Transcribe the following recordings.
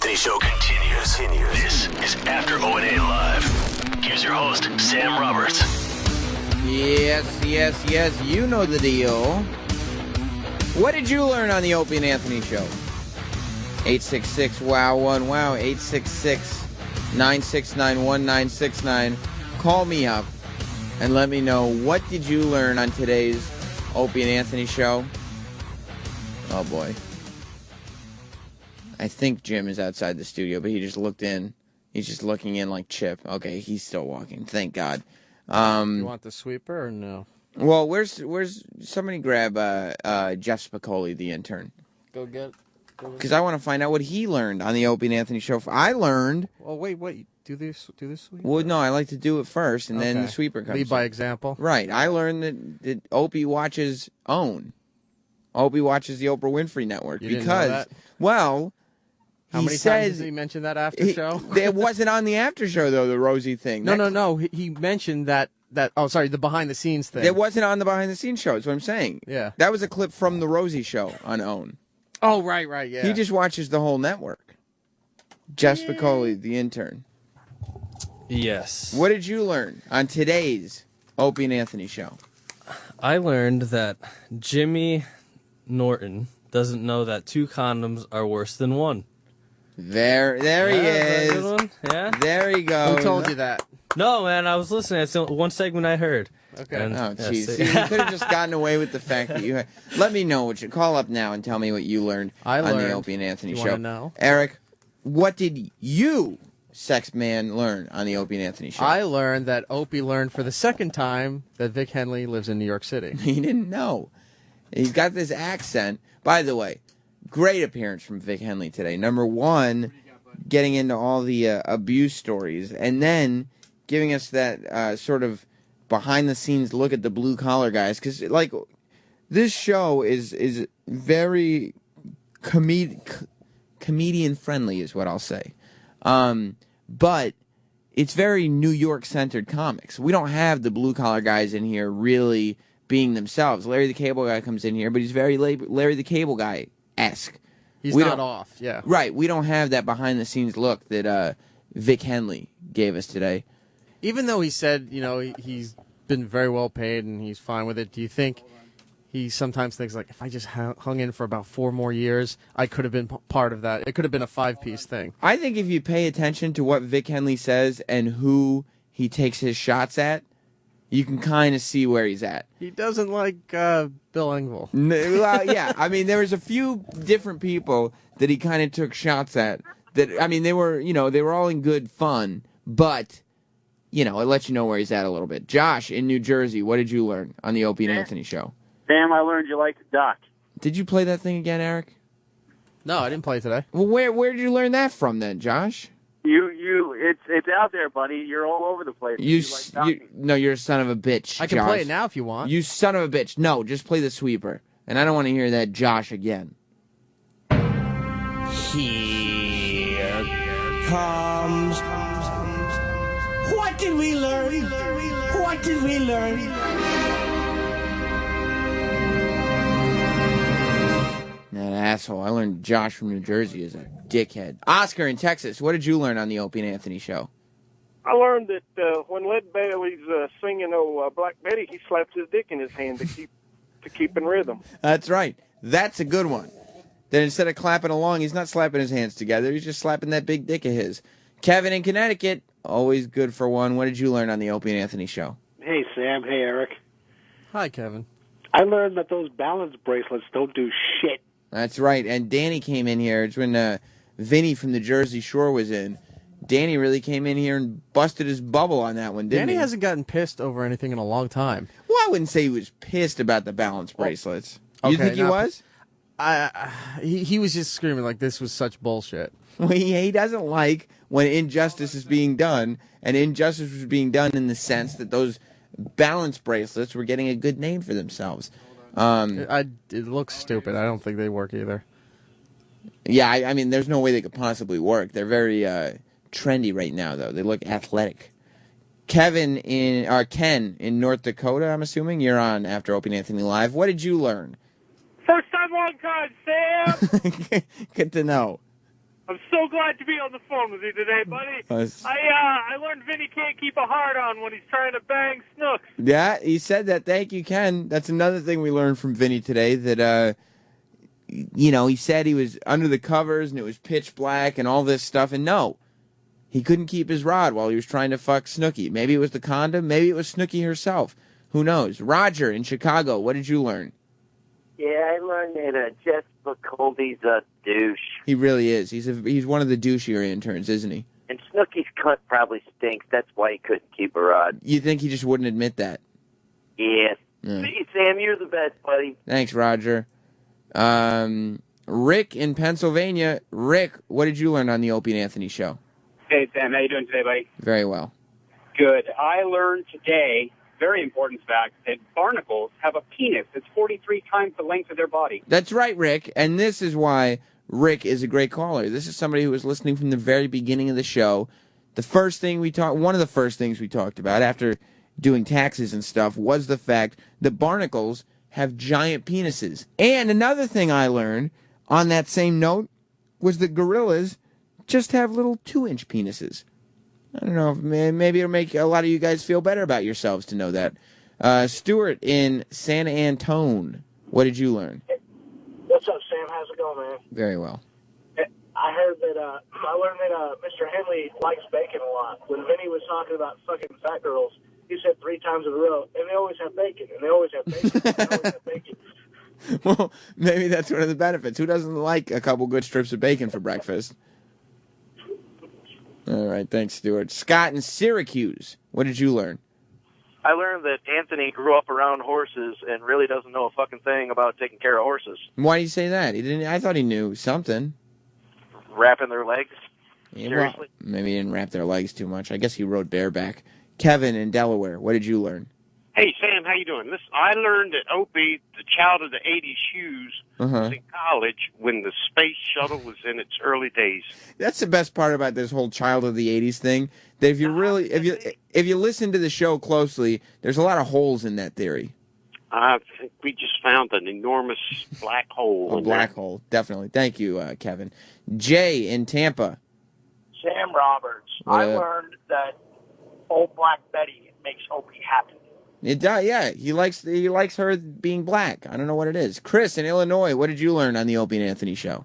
Anthony Show continues. This is After O&A Live. Here's your host, Sam Roberts. Yes. You know the deal. What did you learn on the Opie and Anthony Show? 866-WOW-1-WOW. 866-969-1969. Call me up and let me know what did you learn on today's Opie and Anthony Show. Oh, boy. I think Jim is outside the studio, but he just looked in. He's just looking in like Chip. Okay, he's still walking. Thank God. You want the sweeper or no? Well, where's somebody grab Jeff Spicoli, the intern? Go get. Because I want to find out what he learned on the Opie and Anthony Show. I learned. Oh wait. Do this sweeper. Well, no, I like to do it first, and then the sweeper comes. Lead by in. example. Right. I learned that Opie watches OWN. Opie watches the Oprah Winfrey Network You didn't know that? Well. How many times did he mention that after show? It wasn't on the after show, though, the Rosie thing. No. He mentioned that. The behind the scenes thing. It wasn't on the behind the scenes show. That's what I'm saying. Yeah. That was a clip from the Rosie show on OWN. Oh, right, yeah. He just watches the whole network. Jeff Spicoli, the intern. Yes. What did you learn on today's Opie and Anthony Show? I learned that Jimmy Norton doesn't know that 2 condoms are worse than 1. There he Is that a is. good one? Yeah. There he goes. Who told you that? No, man, I was listening. That's the one segment I heard. Okay. And, Oh, yeah, jeez. see- See, you could have just gotten away with the fact that you had... Let me know what you... Call up now and tell me what you learned on the Opie and Anthony You Show. wanna know? Eric, what did you, sex man, learn on the Opie and Anthony Show? I learned that Opie learned for the second time that Vic Henley lives in New York City. He didn't know. He's got this accent. By the way, great appearance from Vic Henley today. Number one, getting into all the abuse stories, and then giving us that sort of behind-the-scenes look at the blue-collar guys. Because, like, this show is very comedian-friendly, is what I'll say. But it's very New York-centered comics. We don't have the blue-collar guys in here really being themselves. Larry the Cable Guy comes in here, but he's very Larry the Cable Guy-esque. He's We not don't- off, yeah. Right, we don't have that behind-the-scenes look that Vic Henley gave us today. Even though he said, he's been very well paid and he's fine with it, do you think he sometimes thinks, like, if I just hung in for about 4 more years, I could have been part of that. It could have been a 5-piece thing. I think if you pay attention to what Vic Henley says and who he takes his shots at, you can kind of see where he's at. He doesn't like Bill Engvall. Well, yeah, I mean, there was a few different people that he kind of took shots at. That, I mean, they were all in good fun, but, it lets you know where he's at a little bit. Josh in New Jersey, what did you learn on the Opie and Anthony Show? Sam, I learned you like to duck. Did you play that thing again, Eric? No, I didn't play today. Well, where did you learn that from then, Josh? It's out there, buddy. You're all over the place. No, you're a son of a bitch. I can Josh. play it now if you want. You son of a bitch. No, just play the sweeper. And I don't want to hear that Josh again. Here comes. What did we learn? What did we learn? That asshole. I learned Josh from New Jersey is a dickhead. Oscar in Texas, what did you learn on the Opie and Anthony Show? I learned that when Led Bailey's singing Black Betty, he slaps his dick in his hand to keep in rhythm. That's right. That's a good one. Then instead of clapping along, he's not slapping his hands together. He's just slapping that big dick of his. Kevin in Connecticut, always good for one. What did you learn on the Opie and Anthony Show? Hey, Sam. Hey, Eric. Hi, Kevin. I learned that those balance bracelets don't do shit. That's right. And Danny came in here. It's when Vinny from the Jersey Shore was in. Danny really came in here and busted his bubble on that one, didn't Danny he? hasn't gotten pissed over anything in a long time. Well, I wouldn't say he was pissed about the balance bracelets. You okay, think he was? He was just screaming like this was such bullshit. Well, he doesn't like when injustice is being done, and injustice was being done in the sense that those balance bracelets were getting a good name for themselves. It looks stupid. I don't think they work either. Yeah, I mean, there's no way they could possibly work. They're very trendy right now, though. They look athletic. Ken in North Dakota, I'm assuming you're on After Opie and Anthony Live. What did you learn? First time, long time, Sam. Good to know. I'm so glad to be on the phone with you today, buddy. I learned Vinny can't keep a heart on when he's trying to bang Snooks. Yeah, he said that. Thank you, Ken. That's another thing we learned from Vinny today, that, he said he was under the covers and it was pitch black and all this stuff. And no, he couldn't keep his rod while he was trying to fuck Snooki. Maybe it was the condom. Maybe it was Snooki herself. Who knows? Roger in Chicago, what did you learn? Yeah, I learned that Jeff McColby's a douche. He really is. He's one of the douchier interns, isn't he? And Snooki's cunt probably stinks. That's why he couldn't keep a rod. You think he just wouldn't admit that? Yes. Yeah. See, Sam, you're the best, buddy. Thanks, Roger. Rick in Pennsylvania. Rick, what did you learn on the Opie and Anthony show? Hey, Sam. How you doing today, buddy? Very well. Good. I learned today, very important fact, that barnacles have a penis that's 43 times the length of their body. That's right, Rick. And this is why Rick is a great caller. This is somebody who was listening from the very beginning of the show. One of the first things we talked about after doing taxes and stuff was the fact that barnacles have giant penises. And another thing I learned on that same note was that gorillas just have little 2-inch penises. I don't know, if maybe it'll make a lot of you guys feel better about yourselves to know that. Stuart in San Antone, what did you learn? What's up, Sam? How's it going, man? Very well. I heard that, I learned that Mr. Henley likes bacon a lot. When Vinny was talking about fucking fat girls, he said 3 times in a row, and they always have bacon, and they always have bacon, and they always have bacon. Well, maybe that's one of the benefits. Who doesn't like a couple good strips of bacon for breakfast? All right, thanks, Stuart. Scott in Syracuse, what did you learn? I learned that Anthony grew up around horses and really doesn't know a fucking thing about taking care of horses. Why do you say that? He didn't. I thought he knew something. Wrapping their legs? Yeah, Seriously? well, maybe he didn't wrap their legs too much. I guess he rode bareback. Kevin in Delaware, what did you learn? Hey, Sam, how you doing? I learned that Opie, the child of the 80s shoes, was in college when the space shuttle was in its early days. That's the best part about this whole child of the 80s thing. That if you listen to the show closely, there's a lot of holes in that theory. I think we just found an enormous black hole. A black hole, definitely. Thank you, Kevin. Jay in Tampa. Sam Roberts. I learned that old Black Betty makes Opie happy. It does, yeah. He likes her being black. I don't know what it is. Chris in Illinois, what did you learn on the Opie and Anthony show?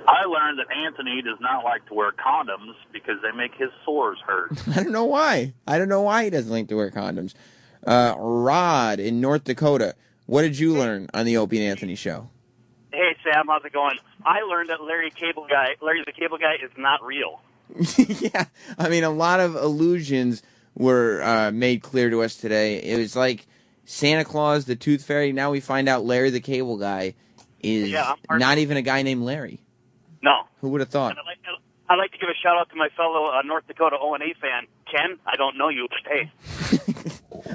I learned that Anthony does not like to wear condoms because they make his sores hurt. I don't know why. He doesn't like to wear condoms. Rod in North Dakota, what did you learn on the Opie and Anthony show? Hey, Sam, how's it going? I learned that Larry the Cable Guy is not real. Yeah, I mean, a lot of illusions were made clear to us today. It was like Santa Claus, the Tooth Fairy. Now we find out Larry the Cable Guy is not even a guy named Larry. No. Who would have thought? I'd like to give a shout-out to my fellow North Dakota O&A fan, Ken. I don't know you, but hey.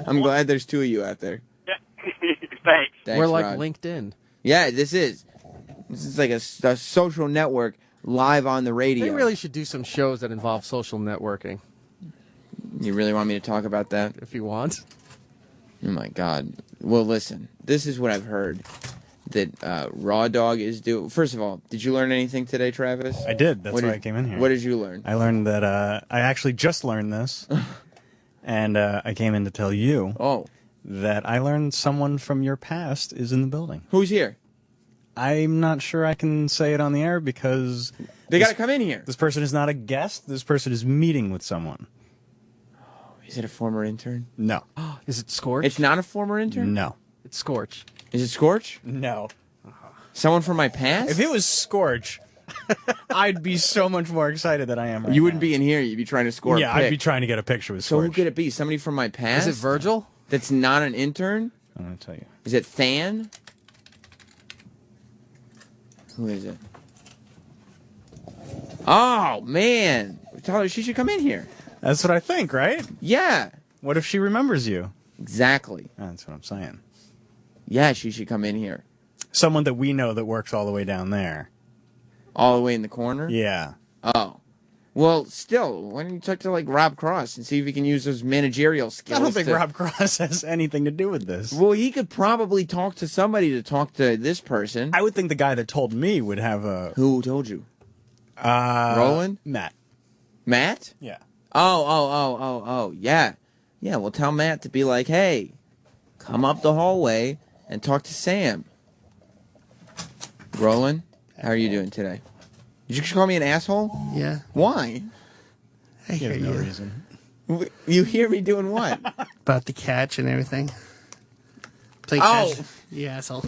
I'm glad there's 2 of you out there. Thanks. We're like Rod. LinkedIn. Yeah, this is like a social network live on the radio. They really should do some shows that involve social networking. You really want me to talk about that? If you want. Oh, my God. Well, listen. This is what I've heard that Raw Dog is doing. First of all, did you learn anything today, Travis? I did. That's why I came in here. What did you learn? I learned that I actually just learned this. And I came in to tell you that I learned someone from your past is in the building. Who's here? I'm not sure I can say it on the air because... They got to come in here. This person is not a guest. This person is meeting with someone. Is it a former intern? No. Is it Scorch? It's not a former intern? No. It's Scorch. Is it Scorch? No. Someone from my past? If it was Scorch, I'd be so much more excited than I am right You wouldn't now. be in here. You'd be trying to score a I'd pic. be trying to get a picture with So Scorch. who could it be? Somebody from my past? Is it Virgil? That's not an intern? I'm going to tell you. Is it Than? Who is it? Oh, man. Tell her she should come in here. That's what I think, right? Yeah. What if she remembers you? Exactly. That's what I'm saying. Yeah, she should come in here. Someone that we know that works all the way down there. All the way in the corner? Yeah. Oh. Well, still, why don't you talk to, like, Rob Cross and see if he can use those managerial skills? I don't think Rob Cross has anything to do with this. Well, he could probably talk to somebody to talk to this person. I would think the guy that told me would have a... Who told you? Roland? Matt. Matt? Yeah. Oh, yeah. Yeah, well, tell Matt to be like, hey, come up the hallway and talk to Sam. Roland, how are you doing today? Did you call me an asshole? Yeah. Why? I hear you. No reason. You hear me doing what? About the catch and everything. Play Oh. catch. You asshole.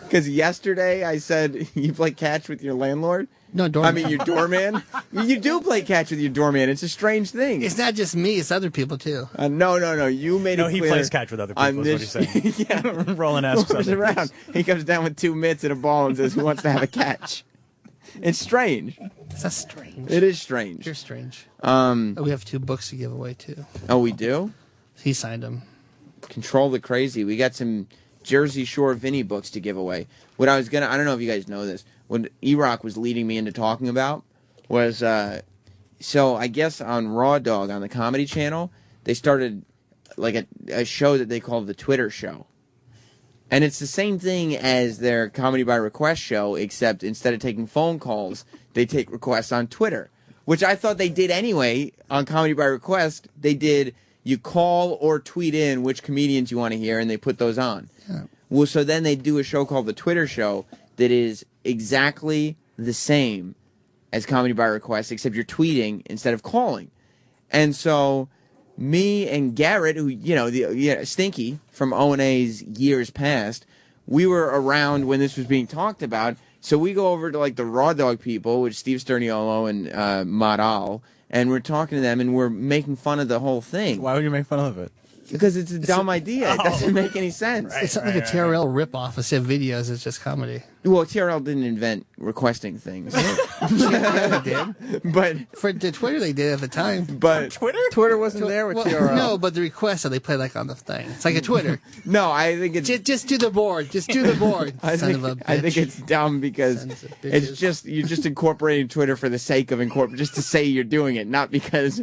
Because yesterday I said you play catch with your landlord? No, doorman. I mean, your doorman? You do play catch with your doorman. It's a strange thing. It's not just me. It's other people, too. No. You made it No, he clear plays catch with other people, on is what he's saying. Yeah. Roland asks Moves other around. He comes down with 2 mitts and a ball and says, who wants to have a catch? It's strange. That's strange. It is strange. You're strange. We have 2 books to give away, too. Oh, we do? He signed them. Control the Crazy. We got some Jersey Shore Vinny books to give away. What I don't know if you guys know this, what E-Rock was leading me into talking about was, so I guess on Raw Dog on the Comedy Channel, they started like a show that they call the Twitter Show. And it's the same thing as their Comedy by Request show, except instead of taking phone calls, they take requests on Twitter, which I thought they did anyway on Comedy by Request. They did, you call or tweet in which comedians you want to hear, and they put those on. Yeah. Well, so then they do a show called The Twitter Show that is exactly the same as Comedy by Request, except you're tweeting instead of calling. And so me and Garrett, who, Stinky from O&A's years past, we were around when this was being talked about. So we go over to like the Raw Dog people, which Steve Sterniolo and Madal, and we're talking to them and we're making fun of the whole thing. Why would you make fun of it? Because it's a dumb idea. It doesn't make any sense. It's not like a TRL ripoff. Instead of videos, it's just comedy. Well, TRL didn't invent requesting things. Yeah, they did. But for the Twitter, they did at the time. But Twitter wasn't there with Well, TRL. no, but the requests that they play like on the thing. It's like a Twitter. No, I think it's just do the board. Just do the board. I think it's dumb because it's just you're just incorporating Twitter for the sake of just to say you're doing it, not because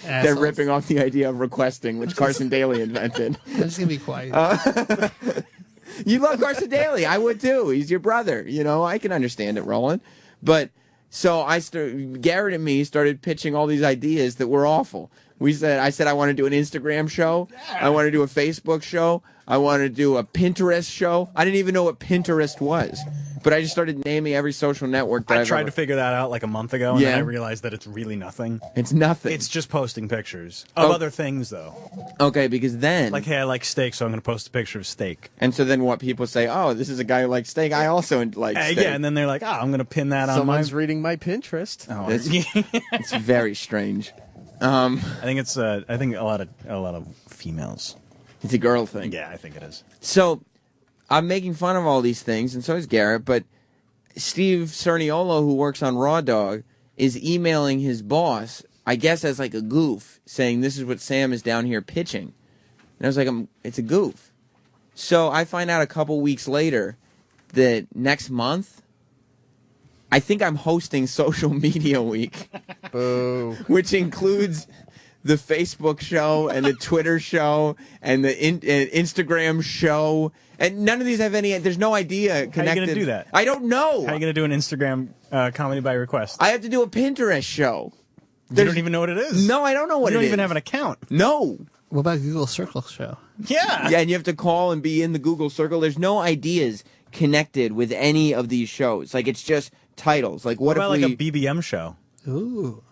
they're Assholes. ripping off the idea of requesting, which Carson Daly invented. I'm just gonna be quiet. You love Carson Daly. I would too. He's your brother. I can understand it, Roland. But so Garrett and me started pitching all these ideas that were awful. I said I want to do an Instagram show. I want to do a Facebook show. I want to do a Pinterest show. I didn't even know what Pinterest was. But I just started naming every social network that I tried to figure that out like a month ago, and then I realized that it's really nothing. It's nothing. It's just posting pictures of other things, though. Okay, because then... Like, hey, I like steak, so I'm going to post a picture of steak. And so then what people say, oh, this is a guy who likes steak. I also like steak. Yeah, and then they're like, I'm going to pin that on Someone's reading my Pinterest. Oh, it's very strange. I think it's a lot of females. It's a girl thing. Yeah, I think it is. So I'm making fun of all these things, and so is Garrett, but Steve Cerniolo, who works on Raw Dog, is emailing his boss, I guess as like a goof, saying this is what Sam is down here pitching. And I was like, it's a goof. So I find out a couple weeks later that next month, I think I'm hosting Social Media Week. Boo. Which includes the Facebook show and the Twitter show and the Instagram show. And none of these have any, there's no idea connected. How are you going to do that? I don't know. How are you going to do an Instagram comedy by request? I have to do a Pinterest show. You don't even know what it is. No, I don't know what it is. You don't even have an account. No. What about Google Circle show? Yeah. Yeah, and you have to call and be in the Google Circle. There's no ideas connected with any of these shows. Like, it's just titles. Like, what about if like a BBM show? Ooh.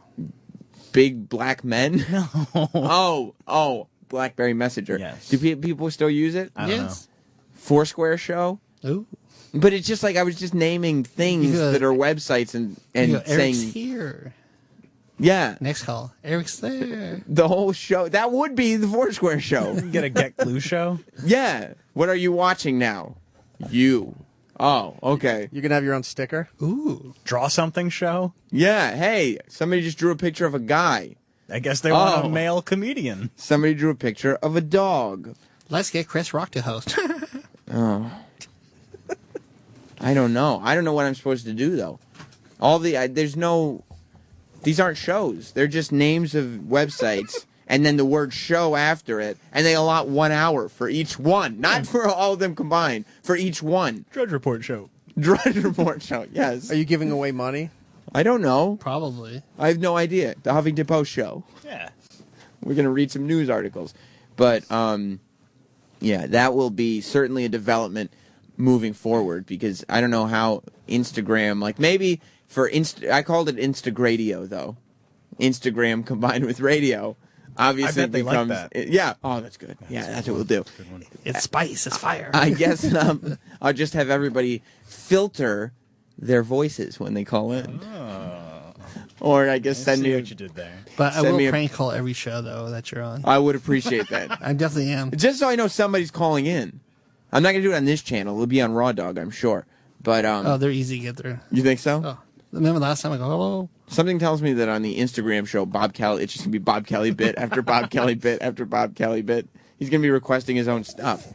Big Black Men? No. Oh, BlackBerry Messenger. Yes. Do people still use it? I don't know. Foursquare show? Ooh. But it's just like I was just naming things that are websites and Eric's saying here. Yeah. Next call. Eric's there. The whole show. That would be the Foursquare show. Get a Get Glue show? Yeah. What are you watching now? You. Oh, okay. You can have your own sticker. Ooh. Draw something show? Yeah. Hey, somebody just drew a picture of a guy. I guess they want a male comedian. Somebody drew a picture of a dog. Let's get Chris Rock to host. Oh. I don't know. I don't know what I'm supposed to do, though. There's no... These aren't shows. They're just names of websites and then the word show after it. And they allot 1 hour for each one. Not for all of them combined. For each one. Drudge Report show. Drudge Report show, yes. Are you giving away money? I don't know. Probably. I have no idea. The Huffington Post show. Yeah. We're going to read some news articles. But, yeah, that will be certainly a development moving forward because I don't know how Instagram, like maybe for I called it Instagradio, though. Instagram combined with radio. Obviously, I bet they becomes like that. Yeah. Oh, that's good. Yeah, that's what we'll do. It's spice. It's fire. I guess I'll just have everybody filter their voices when they call in. Or I guess send me what you did there. But I will prank call every show, though, that you're on. I would appreciate that. I definitely am. Just so I know somebody's calling in. I'm not going to do it on this channel. It'll be on Raw Dog, I'm sure. But oh, they're easy to get through. You think so? Oh. Remember last time I go, hello? Something tells me that on the Instagram show, Bob Kelly, it's just going to be Bob Kelly bit after Bob Kelly bit after Bob Kelly bit. He's going to be requesting his own stuff.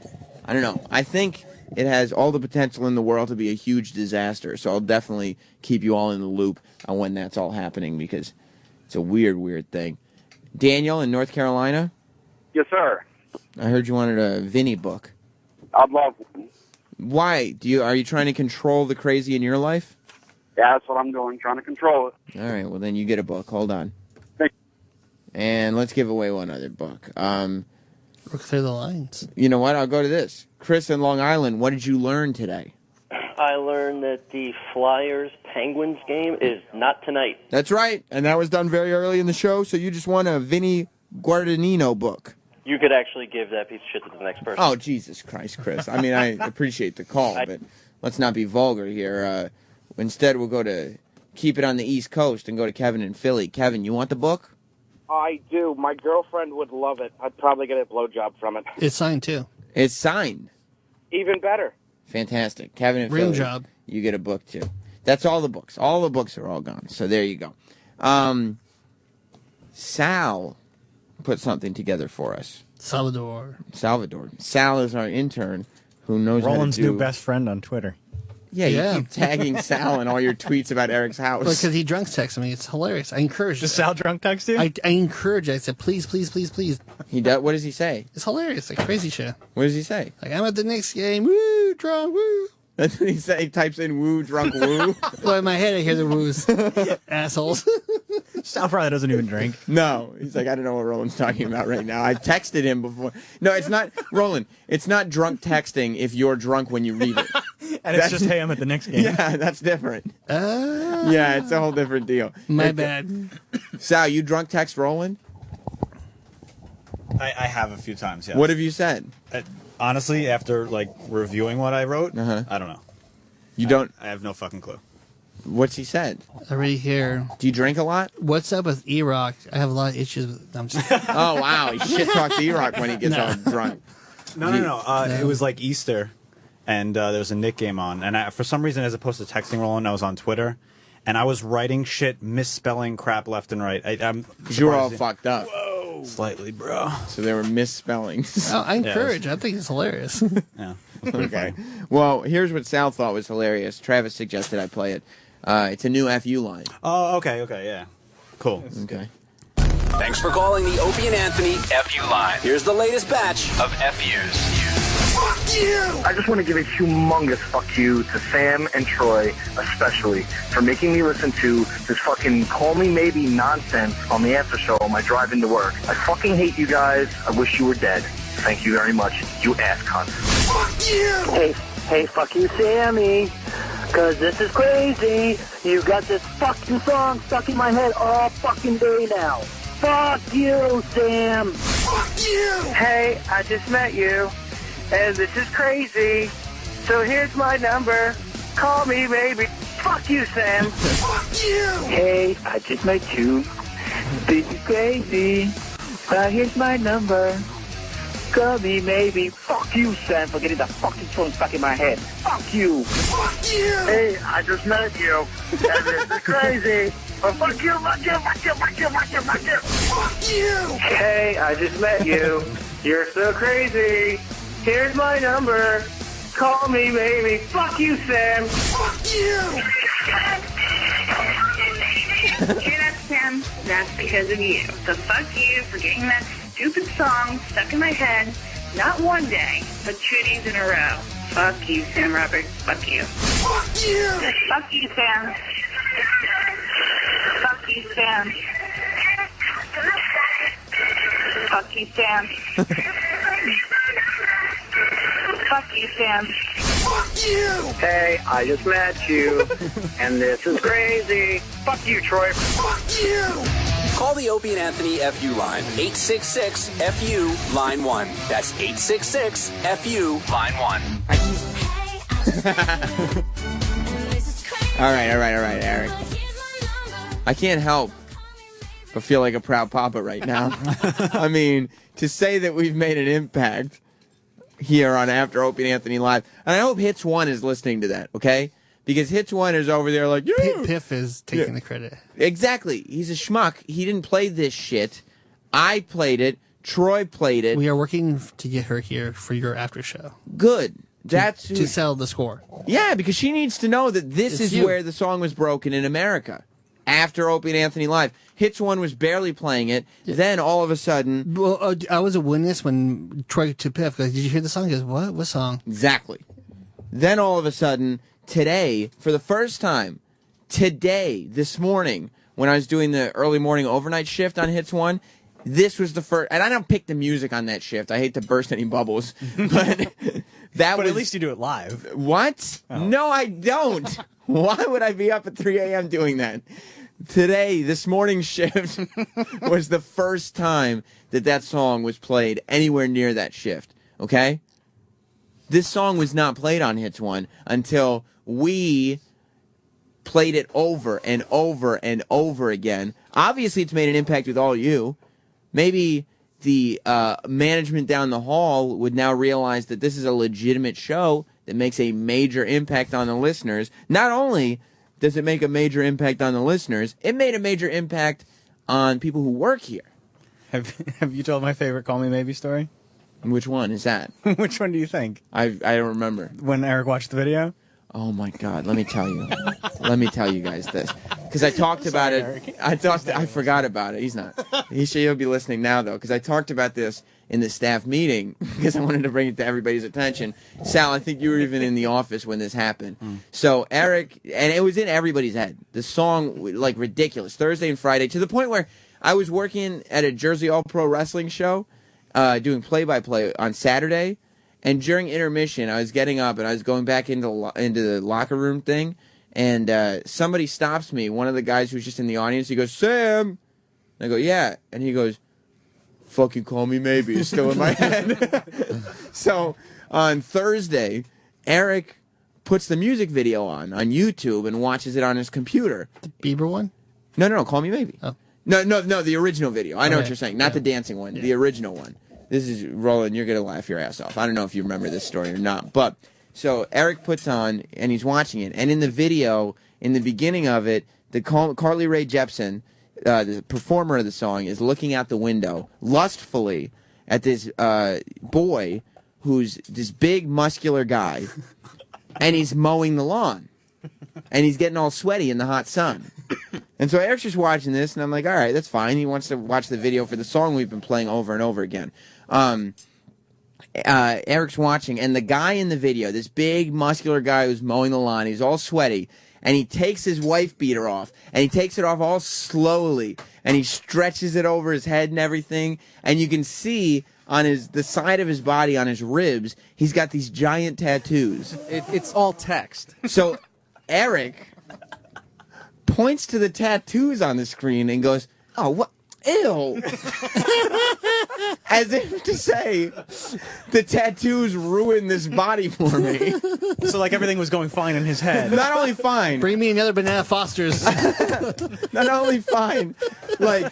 I don't know. I think it has all the potential in the world to be a huge disaster. So I'll definitely keep you all in the loop on when that's all happening because it's a weird, weird thing. Daniel in North Carolina? Yes, sir. I heard you wanted a Vinny book. I'd love one. Why? Are you trying to control the crazy in your life? Yeah, that's what I'm doing, trying to control it. All right, well, then you get a book. Hold on. Thank you. And let's give away one other book. Look through the lines. You know what? I'll go to this. Chris in Long Island, what did you learn today? I learned that the Flyers-Penguins game is not tonight. That's right, and that was done very early in the show, so you just won a Vinny Guadagnino book. You could actually give that piece of shit to the next person. Oh, Jesus Christ, Chris. I mean, I appreciate the call, but let's not be vulgar here. Instead, we'll go to keep it on the East Coast and go to Kevin in Philly. Kevin, you want the book? I do. My girlfriend would love it. I'd probably get a blowjob from it. It's signed, too. It's signed. Even better. Fantastic. Kevin in Rim Philly, job. You get a book, too. That's all the books. All the books are all gone, so there you go. Sal put something together for us. Salvador. Sal is our intern who knows Roland's how to do... new best friend on Twitter. Yeah, you keep tagging Sal in all your tweets about Eric's house. Because he drunk texted me. It's hilarious. I encourage Does Sal drunk text you? I encourage it. I said, please, please, please, please. He does. What does he say? It's hilarious. Like crazy shit. What does he say? Like, I'm at the Knicks game. Woo, drunk, woo. That's what he said. He types in woo, drunk, woo. Well, in my head, I hear the woos. Assholes. Sal probably doesn't even drink. No. He's like, I don't know what Roland's talking about right now. I texted him before. No, it's not, Roland, it's not drunk texting if you're drunk when you read it. And it's just, hey, I'm at the next game. Yeah, that's different. Yeah, it's a whole different deal. My bad. Sal, you drunk text Roland? I have a few times, yeah. What have you said? Honestly, after like reviewing what I wrote, I don't know. You don't? I have no fucking clue. What's he said? Right here. Do you drink a lot? What's up with E-Rock? I have a lot of issues with... I'm just... Oh, wow. He shit talks E-Rock when he gets all drunk. No. It was like Easter, and there was a Knick game on. And for some reason, as opposed to texting Roland, I was on Twitter. And I was writing shit, misspelling crap left and right. You were all fucked up. Whoa. Slightly, bro. So there were misspellings. Oh, I encourage. I think it's hilarious. Yeah. Okay. Well, here's what Sal thought was hilarious. Travis suggested I play it. It's a new FU line. Oh, okay, yeah. Cool. Okay. Thanks for calling the Opie and Anthony FU line. Here's the latest batch of FUs. Fuck you! I just want to give a humongous fuck you to Sam and Troy, especially, for making me listen to this fucking call me maybe nonsense on the after show on my drive into work. I fucking hate you guys. I wish you were dead. Thank you very much, you ass cunt. Fuck you! Hey, fuck you, Sammy. Cause this is crazy. You got this fucking song stuck in my head all fucking day now. Fuck you, Sam. Fuck you! Hey, I just met you. And this is crazy. So here's my number. Call me, baby. Fuck you, Sam. Fuck you! Hey, I just met you. This is crazy. Here's my number. Call me, maybe. Fuck you, Sam, for getting the fucking song stuck in my head. Fuck you. Fuck you! Hey, I just met you. And this is crazy. Fuck you, fuck you, fuck you, fuck you, fuck you, fuck you. Fuck you! Hey, I just met you. You're so crazy. Here's my number. Call me, baby. Fuck you, Sam. Fuck you! Hear that, Sam? That's because of you. So fuck you for getting that stupid song stuck in my head. Not one day, but 2 days in a row. Fuck you, Sam Roberts. Fuck you. Fuck you! Fuck you, Sam. you, Sam. Fuck you, Sam. Fuck you, Sam. Fuck you! Hey, I just met you, and this is crazy. Fuck you, Troy. Fuck you! Call the Opie and Anthony FU line, 866-FU, line 1. That's 866-FU, line 1. All right, Eric. I can't help but feel like a proud papa right now. I mean, to say that we've made an impact here on After Opie and Anthony Live, and I hope Hits 1 is listening to that, okay? Because Hits 1 is over there like, yeah. Piff is taking the credit. Exactly. He's a schmuck. He didn't play this shit. I played it. Troy played it. We are working to get her here for your after show. Good. That's to sell the score. Yeah, because she needs to know that this is where the song was broken in America. After Opie and Anthony Live. Hits 1 was barely playing it. Yeah. Then all of a sudden... Well, I was a witness when Troy to Piff goes, did you hear the song? He goes, what? What song? Exactly. Then all of a sudden, today, for the first time, this morning, when I was doing the early morning overnight shift on Hits 1, this was the first... And I don't pick the music on that shift. I hate to burst any bubbles. But at least you do it live. What? Oh. No, I don't. Why would I be up at 3 a.m. doing that? Today, this morning's shift was the first time that song was played anywhere near that shift, okay? This song was not played on Hits 1 until we played it over and over and over again. Obviously, it's made an impact with all you. Maybe the management down the hall would now realize that this is a legitimate show that makes a major impact on the listeners. Not only does it make a major impact on the listeners, it made a major impact on people who work here. Have you told my favorite Call Me Maybe story? Which one is that? Which one do you think? I don't remember. When Eric watched the video? Oh my God! Let me tell you. Let me tell you guys this, because I talked about it. Eric. I forgot about it. He's not. He'll be listening now though, because I talked about this in the staff meeting because I wanted to bring it to everybody's attention. Sal, I think you were even in the office when this happened. So Eric, and it was in everybody's head. The song, like, ridiculous. Thursday and Friday, to the point where I was working at a Jersey All Pro Wrestling show, doing play-by-play on Saturday. And during intermission, I was getting up and I was going back into the locker room thing, and somebody stops me. One of the guys who's just in the audience, he goes, "Sam," and I go, "Yeah," and he goes, "Fucking Call Me Maybe." It's still in my head. So on Thursday, Eric puts the music video on YouTube and watches it on his computer. The Bieber one? No, Call Me Maybe. Oh. No, the original video. I know what you're saying. Not the dancing one. Yeah. The original one. This is, Roland, you're going to laugh your ass off. I don't know if you remember this story or not. But, so Eric puts on, and he's watching it. And in the video, in the beginning of it, Carly Rae Jepsen, the performer of the song, is looking out the window lustfully at this boy who's this big, muscular guy. And he's mowing the lawn. And he's getting all sweaty in the hot sun. And so Eric's just watching this, and I'm like, all right, that's fine. He wants to watch the video for the song we've been playing over and over again. Eric's watching, and the guy in the video, this big, muscular guy who's mowing the lawn, he's all sweaty, and he takes his wife beater off, and he takes it off all slowly, and he stretches it over his head and everything, and you can see on the side of his body, on his ribs, he's got these giant tattoos. It's all text. So Eric points to the tattoos on the screen and goes, "Oh, what? Ew." As if to say, the tattoos ruined this body for me. So, like, everything was going fine in his head. Not only fine. Bring me another Banana Foster's. Not only fine. Like,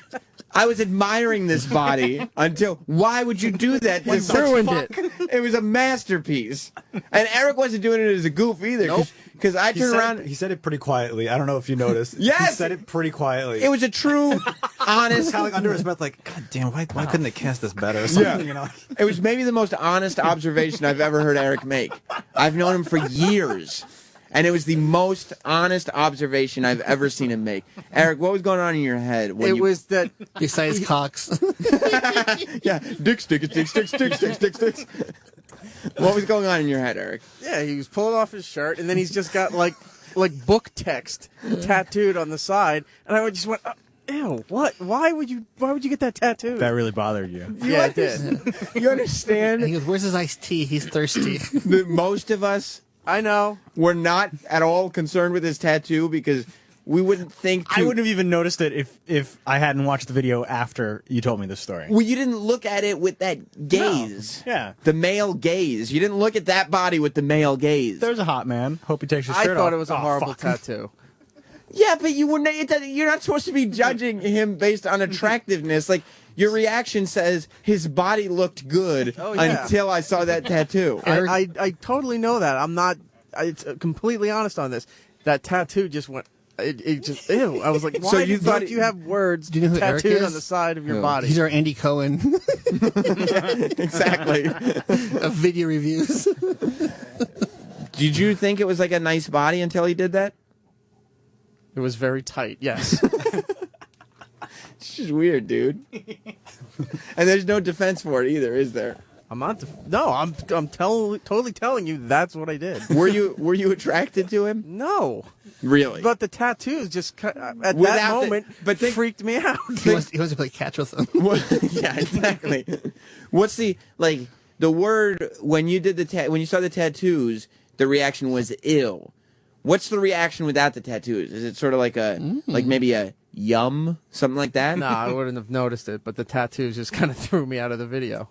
I was admiring this body until, why would you do that? You ruined it. It was a masterpiece. And Eric wasn't doing it as a goof either. Nope. Because I turned around. He said it pretty quietly. I don't know if you noticed. Yes! He said it pretty quietly. It was a true, honest. Kind of like under his breath, like, God damn, why couldn't they cast this better or something? Yeah. You know? It was maybe the most honest observation I've ever heard Eric make. I've known him for years. And it was the most honest observation I've ever seen him make. Eric, what was going on in your head? When was that... Besides cocks. Yeah, sticks. What was going on in your head, Eric? Yeah, he was pulling off his shirt, and then he's just got, like, like book text tattooed on the side, and I just went, ew, what? Why would you get that tattooed? That really bothered you. Yeah, it did. You understand? He goes, "Where's his iced tea? He's thirsty." Most of us, I know, we're not at all concerned with his tattoo because we wouldn't think. I wouldn't have even noticed it if I hadn't watched the video after you told me this story. Well, you didn't look at it with that gaze. No. Yeah. The male gaze. You didn't look at that body with the male gaze. There's a hot man. Hope he takes his shirt off. I thought it was a horrible tattoo. Yeah, but you wouldn't. You're not supposed to be judging him based on attractiveness. Like your reaction says, his body looked good until I saw that tattoo. I totally know that. I'm not. It's completely honest on this. That tattoo just went. It just ew. I was like, why So you thought you have words Do you know who Eric tattooed is? on the side of your body? He's our Andy Cohen Exactly. of video reviews. Did you think it was like a nice body until he did that? It was very tight. Yes. It's just weird, dude. And there's no defense for it either, is there? I'm not. I'm totally telling you that's what I did. Were you attracted to him? No. Really? But the tattoos just at that Without the- moment but think- freaked me out. He wants to play catch with them. Yeah, exactly. What's the word when you did when you saw the tattoos? The reaction was ill. What's the reaction without the tattoos? Is it sort of like like maybe a yum, something like that? No, I wouldn't have noticed it, but the tattoos just kind of threw me out of the video.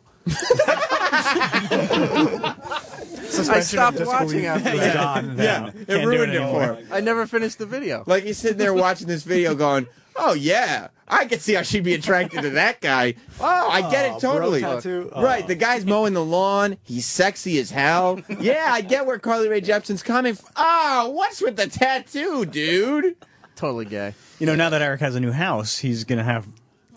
I stopped watching after that. Yeah, it ruined it for him. I never finished the video. Like he's sitting there watching this video going, oh yeah, I can see how she'd be attracted to that guy. Oh, I get it totally. Bro tattoo? Right, the guy's mowing the lawn. He's sexy as hell. Yeah, I get where Carly Rae Jepsen's coming from. Oh, what's with the tattoo, dude? Totally gay. You know, now that Eric has a new house, he's going to have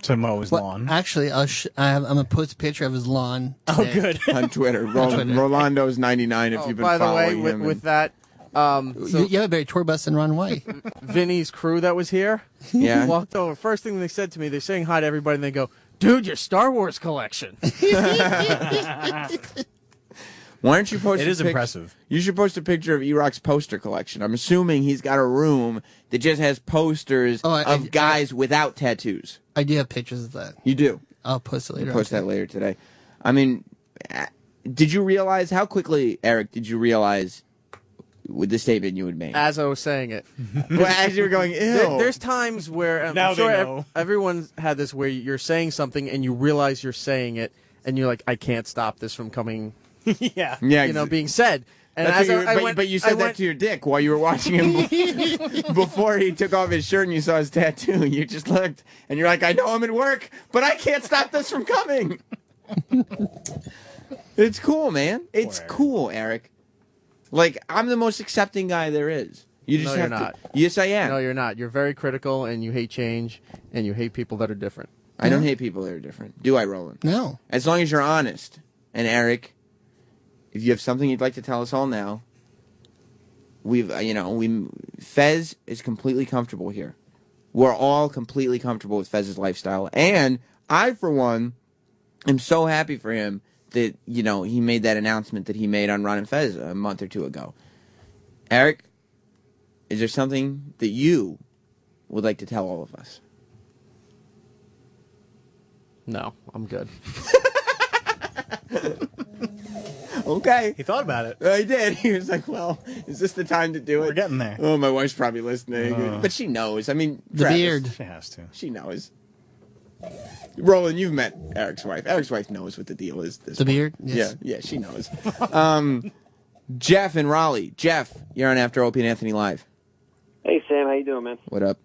to mow his lawn. Actually, I'm going to post a picture of his lawn today. Oh, good. On Twitter. Rolando's 99 if you've been by the way, following him. with that, You have a better tour bus than Ron White. Vinny's crew that was here Yeah. walked over. First thing they said to me, they're saying hi to everybody, and they go, "Dude, your Star Wars collection." Why don't you post It a is pic- impressive. You should post a picture of E-Rock's poster collection. I'm assuming he's got a room that just has posters of guys without tattoos. I do have pictures of that. You do? I'll post it later. We'll post that later today. I mean, did you realize, how quickly, Eric, did you realize with the statement you had made? As I was saying it. Well, as you were going, ew. There's times where, Now I'm sure they know. everyone's had this, where you're saying something and you realize you're saying it, and you're like, I can't stop this from coming, Yeah. Yeah, being said. And That's as what you- I but, went, but you said that to your dick while you were watching him before he took off his shirt and you saw his tattoo. You just looked and you're like, I know I'm at work, but I can't stop this from coming. It's cool, man. It's cool, Eric. Like, I'm the most accepting guy there is. You just No, have you're to. not. Yes, I am. No, you're not. You're very critical, and you hate change, and you hate people that are different. I don't hate people that are different. Do I, Roland? No. As long as you're honest. And Eric, if you have something you'd like to tell us all now, Fez is completely comfortable here. We're all completely comfortable with Fez's lifestyle. And I, for one, am so happy for him that, he made that announcement that he made on Ron and Fez a month or two ago. Eric, is there something that you would like to tell all of us? No, I'm good. Okay. He thought about it. He did. He was like, well, is this the time to do it? We're getting there. Oh, my wife's probably listening. But she knows. I mean, The Travis, beard. She has to. She knows. Roland, you've met Eric's wife. Eric's wife knows what the deal is. The beard? Yes. Yeah, she knows. Jeff in Raleigh. Jeff, you're on After Opie and Anthony Live. Hey, Sam. How you doing, man? What up?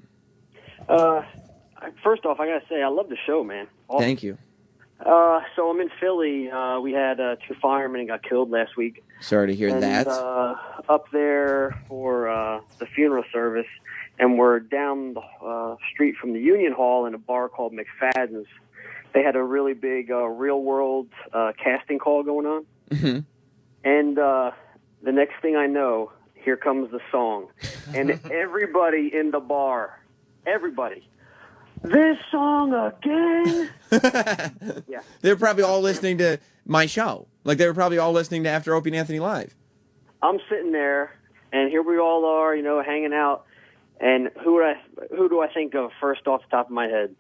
First off, I got to say, I love the show, man. Awesome. Thank you. So I'm in Philly. We had 2 firemen got killed last week. Sorry to hear that. Up there for the funeral service, and we're down the street from the Union Hall in a bar called McFadden's. They had a really big real-world casting call going on. Mm-hmm. And the next thing I know, here comes the song. And everybody in the bar, everybody, this song again? Yeah. They're probably all listening to my show. Like, they were probably all listening to After Opie and Anthony Live. I'm sitting there, And here we all are, hanging out. And who do I think of first off the top of my head?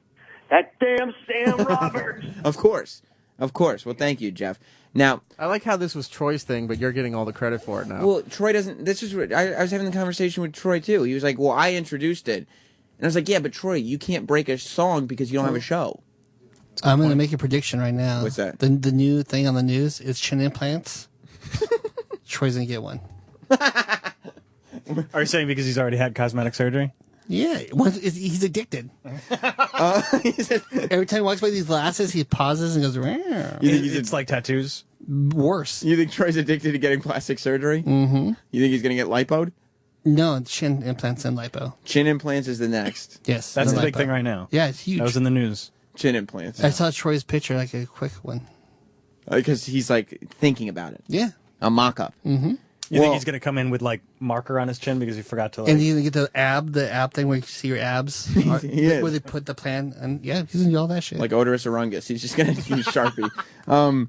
That damn Sam Roberts. Of course. Well, thank you, Jeff. Now, I like how this was Troy's thing, but you're getting all the credit for it now. well, Troy doesn't. This is what I was having the conversation with Troy too. He was like, "Well, I introduced it," and I was like, "Yeah, but Troy, you can't break a song because you don't have a show." I'm going to make a prediction right now. What's that? The new thing on the news is chin implants. Troy's going to get one. Are you saying because he's already had cosmetic surgery? Yeah, he's addicted. Every time he walks by these glasses, he pauses and goes, "Rah." You think it's like tattoos? Worse. You think Troy's addicted to getting plastic surgery? Mm-hmm. You think he's going to get lipoed? No, chin implants and lipo. Chin implants is the next. Yes. That's and the big lipo. thing right now. Yeah, it's huge. That was in the news. Chin implants. I saw Troy's picture, like a quick one. Because he's like thinking about it. Yeah. A mock-up. Mm-hmm. You think he's going to come in with like marker on his chin because he forgot to like... And he's going to get the ab thing where you see your abs. He is. Where they put the plan. And yeah, he's going to do all that shit. Like Odorous Orungus. He's just going to use Sharpie.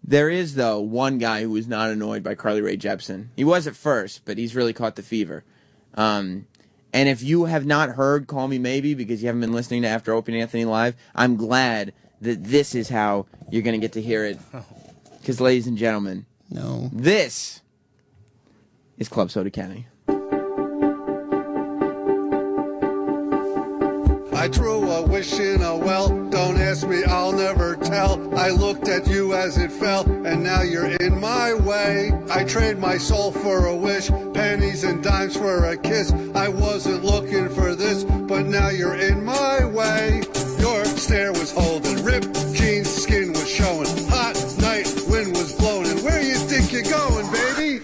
There is, though, one guy who was not annoyed by Carly Rae Jepsen. He was at first, but he's really caught the fever. And if you have not heard Call Me Maybe because you haven't been listening to After Opie and Anthony Live, I'm glad that this is how you're going to get to hear it. Because, ladies and gentlemen, this is Club Soda Kenny. I threw a wish in a well, don't ask me, I'll never tell. I looked at you as it fell, and now you're in my way. I trade my soul for a wish, pennies and dimes for a kiss. I wasn't looking for this, but now you're in my way. Your stare was holding, ripped jeans, skin was showing. Hot night, wind was blowing, and where you think you're going, baby?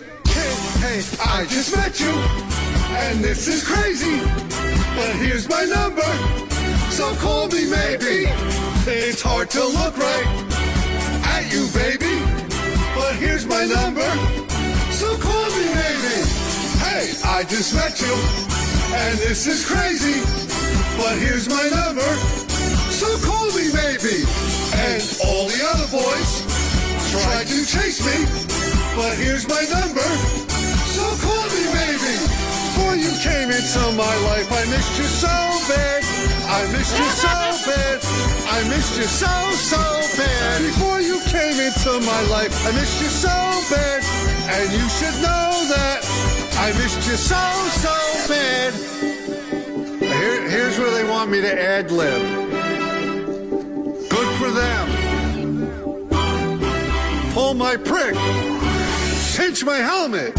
Hey, I just met you, and this is crazy. But here's my number, so call me maybe. It's hard to look right at you, baby. But here's my number, so call me maybe. Hey, I just met you, and this is crazy. But here's my number, so call me maybe. And all the other boys tried to chase me, but here's my number, so call me maybe. Before you came into my life, I missed you so bad. I missed you so bad. I missed you so bad. Before you came into my life, I missed you so bad. And you should know that I missed you so bad. Here's where they want me to ad-lib. Good for them. Pull my prick. Pinch my helmet.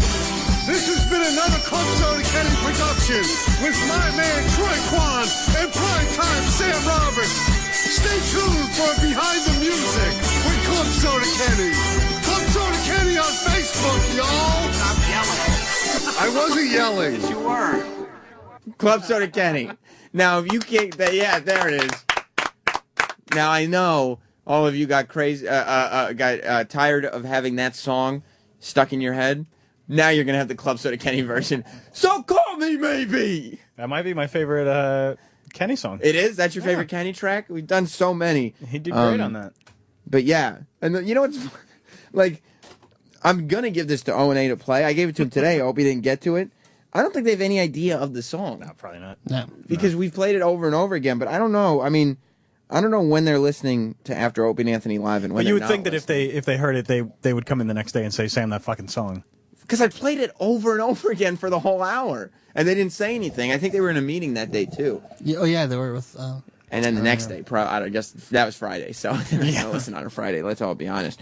This has been another Club Soda Kenny production with my man Troy Kwan and primetime Sam Roberts. Stay tuned for Behind the Music with Club Soda Kenny. Club Soda Kenny on Facebook, y'all. Stop yelling. I wasn't yelling. Yes, you were. Club Soda Kenny. Now, if you can't, yeah, there it is. Now, I know all of you got crazy, got tired of having that song stuck in your head. Now you're going to have the Club Soda Kenny version. So call me maybe. That might be my favorite Kenny song. It is? That's your favorite Kenny track? We've done so many. He did great on that. But yeah. And you know what's... Like, I'm going to give this to O&A to play. I gave it to him today. I hope he didn't get to it. I don't think they have any idea of the song. No, probably not. No. Because we've played it over and over again, but I don't know. I mean... I don't know when they're listening to After Opie and Anthony Live and when But you they're would think not that if they heard it, they would come in the next day and say, Sam, that fucking song. Because I played it over and over again for the whole hour, and they didn't say anything. I think they were in a meeting that day, too. Yeah, oh, yeah, they were with... and then the next day, I guess that was Friday, so they're not going to listen on a Friday. Let's all be honest.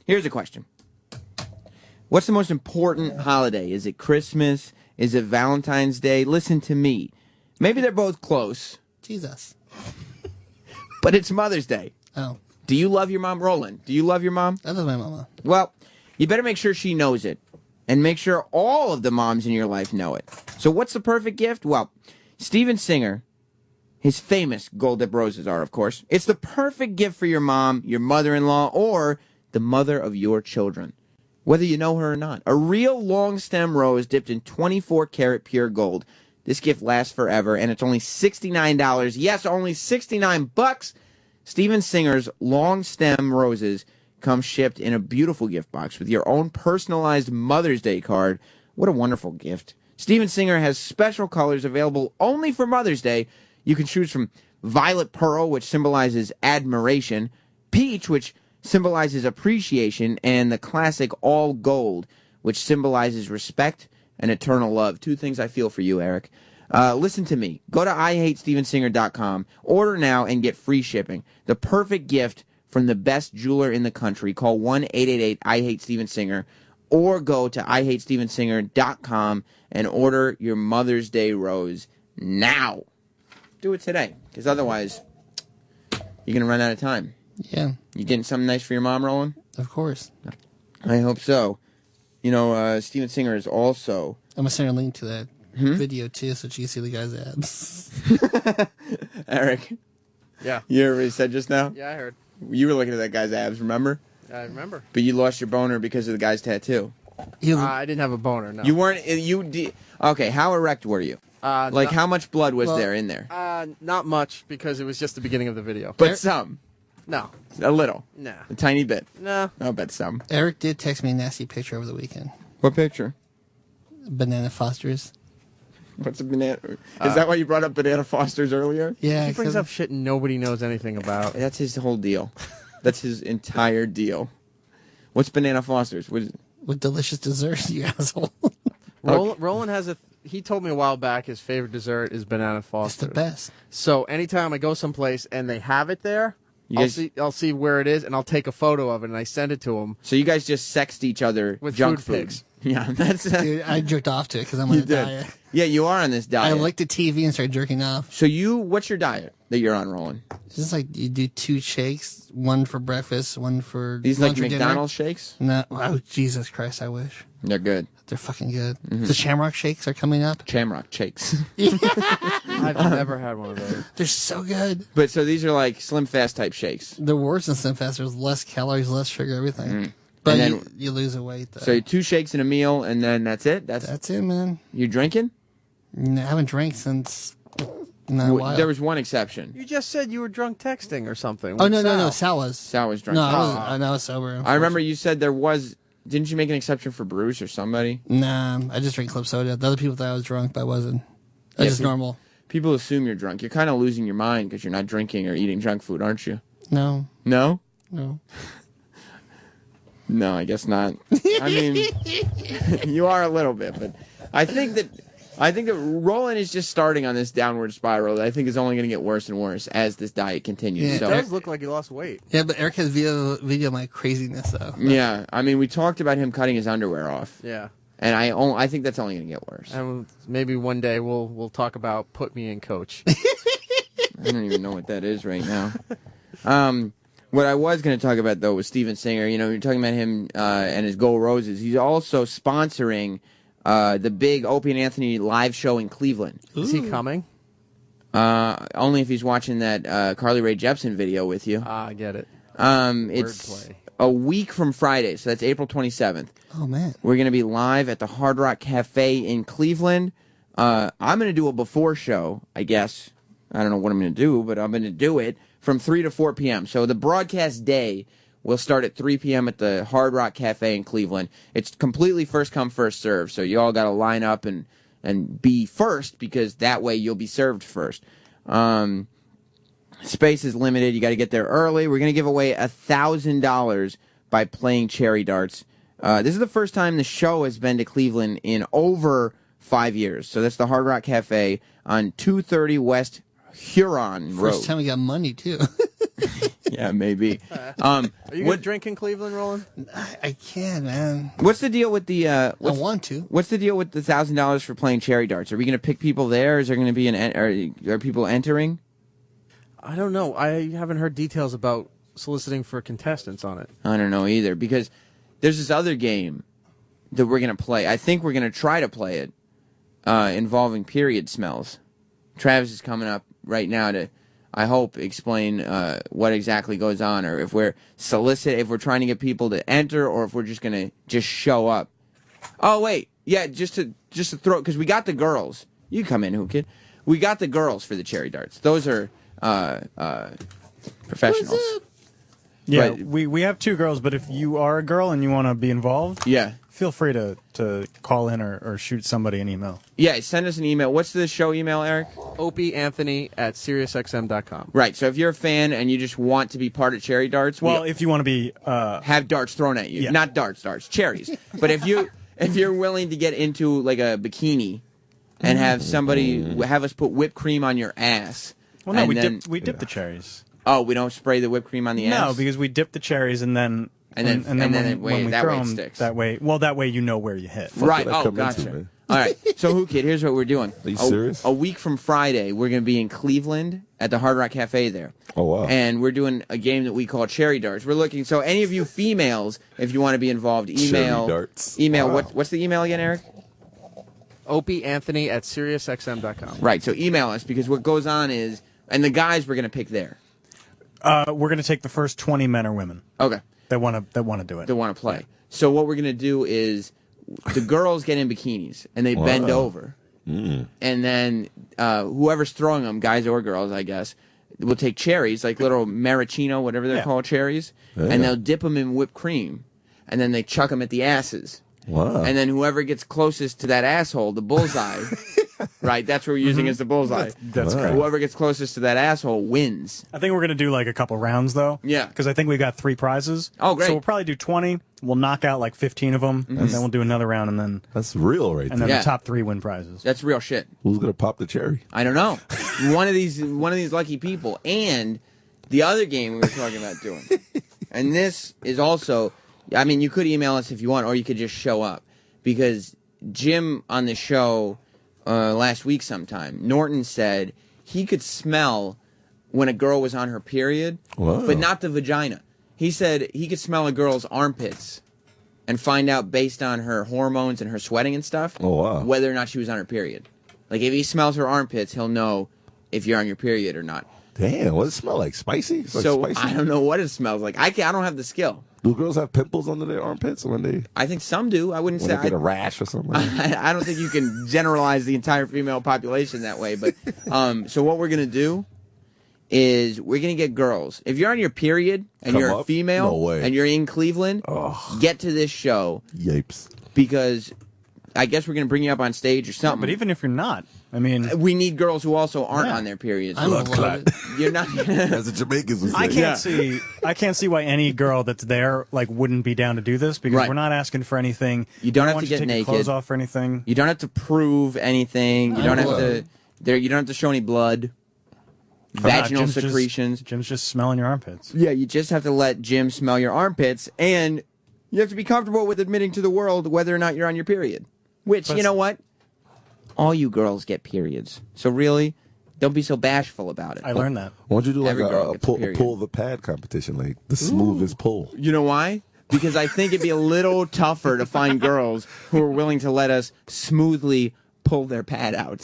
Here's a question. What's the most important holiday? Is it Christmas? Is it Valentine's Day? Listen to me. Maybe they're both close. Jesus. But it's Mother's Day. Oh. Do you love your mom, Roland? Do you love your mom? I love my mama. Well, you better make sure she knows it. And make sure all of the moms in your life know it. So what's the perfect gift? Well, Steven Singer, his famous Gold Dip Roses are, of course. It's the perfect gift for your mom, your mother-in-law, or the mother of your children. Whether you know her or not. A real long stem rose dipped in 24-karat pure gold. This gift lasts forever, and it's only $69. Yes, only $69. Steven Singer's long stem roses come shipped in a beautiful gift box with your own personalized Mother's Day card What a wonderful gift. Steven Singer has special colors available only for Mother's Day. You can choose from violet pearl, which symbolizes admiration, peach, which symbolizes appreciation, and the classic all gold, which symbolizes respect and eternal love. 2 things I feel for you, Eric. Listen to me. Go to IHateStevenSinger.com. Order now and get free shipping. The perfect gift from the best jeweler in the country. Call 1-888-I-HATE-STEVEN-SINGER or go to IHateStevenSinger.com and order your Mother's Day rose now. Do it today, because otherwise you're going to run out of time. Yeah. You getting something nice for your mom, Roland? Of course. I hope so. You know, Steven Singer is also... I'm going to send a link to that video, too, so you can see the guy's abs. Eric. Yeah. You heard what he said just now? Yeah, I heard. You were looking at that guy's abs, remember? I remember. But you lost your boner because of the guy's tattoo. I didn't have a boner, no. You weren't... Okay, how erect were you? Like, how much blood was there in there? Not much, because it was just the beginning of the video. But some. No. A little. No. A tiny bit. No. I'll bet some. Eric did text me a nasty picture over the weekend. What picture? Banana Fosters. What's a banana? Is that why you brought up Banana Fosters earlier? Yeah. He brings up shit nobody knows anything about. That's his whole deal. That's his entire deal. What's Banana Fosters? What is it? With delicious dessert, you asshole. Roland has he told me a while back his favorite dessert is Banana Fosters. It's the best. So anytime I go someplace and they have it there, I'll see where it is and I'll take a photo of it and I send it to him. So you guys just sexed each other with junk food pics. Yeah, that's... Dude, I jerked off to it because I'm on a diet. Yeah, you are on this diet. I looked at TV and started jerking off. So what's your diet that you're on, Roland? It's just like you do 2 shakes, one for breakfast, one for These lunch like or McDonald's dinner. shakes? No, oh Jesus Christ, I wish. They're good. They're fucking good. The Shamrock Shakes are coming up. Shamrock Shakes. I've never had one of those. They're so good. But so these are like Slim Fast type shakes. They're worse than Slim Fast. There's less calories, less sugar, everything. But And then- you lose a weight though. So 2 shakes and a meal, and then that's it? That's it, man. You drinking? No, I haven't drank since a while. There was one exception. You just said you were drunk texting or something. Oh, with no. Sal. Sal was. Sal was drunk. No, I was sober. I remember you said there was... Didn't you make an exception for Bruce or somebody? Nah, I just drank club soda. The other people thought I was drunk, but I wasn't. That's just normal. People assume you're drunk. You're kind of losing your mind because you're not drinking or eating junk food, aren't you? No. No? No. No, I guess not. I mean, you are a little bit, but I think that Roland is just starting on this downward spiral that I think is only going to get worse and worse as this diet continues. Yeah. So, It does look like he lost weight. Yeah, but Eric has video of my craziness though. yeah, I mean, we talked about him cutting his underwear off. Yeah. And I think that's only going to get worse. And maybe one day we'll talk about Put Me in Coach. I don't even know what that is right now. What I was going to talk about, though, was Steven Singer. You know, you're talking about him and his Gold Roses. He's also sponsoring the big Opie and Anthony live show in Cleveland. Is he coming? Only if he's watching that Carly Rae Jepsen video with you. I get it. It's Wordplay. a week from Friday, so that's April 27th. Oh, man. We're going to be live at the Hard Rock Cafe in Cleveland. I'm going to do a before show, I guess. I don't know what I'm going to do, but I'm going to do it from 3 to 4 p.m. So the broadcast day will start at 3 p.m. at the Hard Rock Cafe in Cleveland. It's completely first come, first serve, so you all got to line up and be first because that way you'll be served first. Space is limited. You got to get there early. We're going to give away $1,000 by playing cherry darts. This is the first time the show has been to Cleveland in over 5 years. So that's the Hard Rock Cafe on 230 West Huron Road. First time we got money, too. Yeah, maybe. Are you going to drink in Cleveland, Roland? I can, man. What's the deal with the... I want to. What's the deal with the $1,000 for playing cherry darts? Are we going to pick people there? Is there going to be are people entering? I don't know. I haven't heard details about soliciting for contestants on it. I don't know either, because there's this other game that we're going to play. I think we're going to try to play it involving period smells. Travis is coming up right now to, I hope, explain what exactly goes on, or if we're if we're trying to get people to enter, or if we're just going to just show up. Oh, wait. Yeah, just to throw, because we got the girls. You come in, Who Kid. We got the girls for the cherry darts. Those are professionals. Yeah, But- we have 2 girls, but if you are a girl and you want to be involved, Yeah. feel free to call in or shoot somebody an email. Yeah, send us an email. What's the show email, Eric? OpieAnthony@SiriusXM.com. Right. So if you're a fan and you just want to be part of Cherry Darts, Well, if you want to be have darts thrown at you, Yeah. not darts, cherries. But if you're willing to get into like a bikini and have somebody have us put whipped cream on your ass. Well, no, and we then- dip the cherries. Oh, we don't spray the whipped cream on the ass? No, because we dip the cherries and then when we that throw way it them, sticks. that way you know where you hit. Right. Oh, gotcha. All right. So, Who Kid, here's what we're doing. Are you serious? A week from Friday, we're going to be in Cleveland at the Hard Rock Cafe there. Oh, wow. And we're doing a game that we call Cherry Darts. We're looking. So, any of you females, if you want to be involved, email. Cherry Darts. Email. Wow. What's the email again, Eric? OpieAnthony@SiriusXM.com. Right. So, email us because what goes on is, and the guys we're going to pick there. We're going to take the first 20 men or women. Okay. That want to do it. That want to play. So, what we're going to do is the girls get in bikinis and they bend over. And then whoever's throwing them, guys or girls, I guess, will take cherries, like little maraschino, whatever they're called, cherries, and they'll dip them in whipped cream, and then they chuck them at the asses. Wow. And then whoever gets closest to that asshole, the bullseye, right, that's what we're using as the bullseye. That's great. Whoever gets closest to that asshole wins. I think we're going to do like a couple rounds, though. Yeah. Because I think we got 3 prizes. Oh, great. So we'll probably do 20. We'll knock out like 15 of them, and then we'll do another round, and then That's real right and there. then the top 3 win prizes. That's real shit. Who's going to pop the cherry? I don't know. one of these lucky people. And the other game we were talking about doing. And this is also, I mean, you could email us if you want, or you could just show up. Because Jim on the show last week sometime, Norton said he could smell when a girl was on her period, but not the vagina. He said he could smell a girl's armpits and find out based on her hormones and her sweating and stuff whether or not she was on her period. Like if he smells her armpits, he'll know if you're on your period or not. Damn, what does it smell like? Spicy? It's like So spicy? I don't know what it smells like. I don't have the skill. Do girls have pimples under their armpits when they I think some do. I wouldn't say get a rash or something? I don't think you can generalize the entire female population that way. But so what we're gonna do is we're gonna get girls. If you're on your period and Come you're a up? female No way. and you're in Cleveland, get to this show. Yipes. Because I guess we're gonna bring you up on stage or something. But even if you're not, I mean, we need girls who also aren't on their periods. You're not. As the Jamaicans would say. I can't see why any girl that's there like wouldn't be down to do this because Right. we're not asking for anything. You don't We have want to you get take your naked. clothes off or anything. You don't have to prove anything. You don't have to. You don't have to show any blood, vaginal Jim's just- secretions. Jim's just smelling your armpits. Yeah, you just have to let Jim smell your armpits, and you have to be comfortable with admitting to the world whether or not you're on your period. Which, you know what? All you girls get periods. So really, don't be so bashful about it. I learned that. Why don't you do like Every girl a gets a pull, period. pull the pad competition, like the smoothest pull? You know why? Because I think it'd be a little tougher to find girls who are willing to let us smoothly pull their pad out.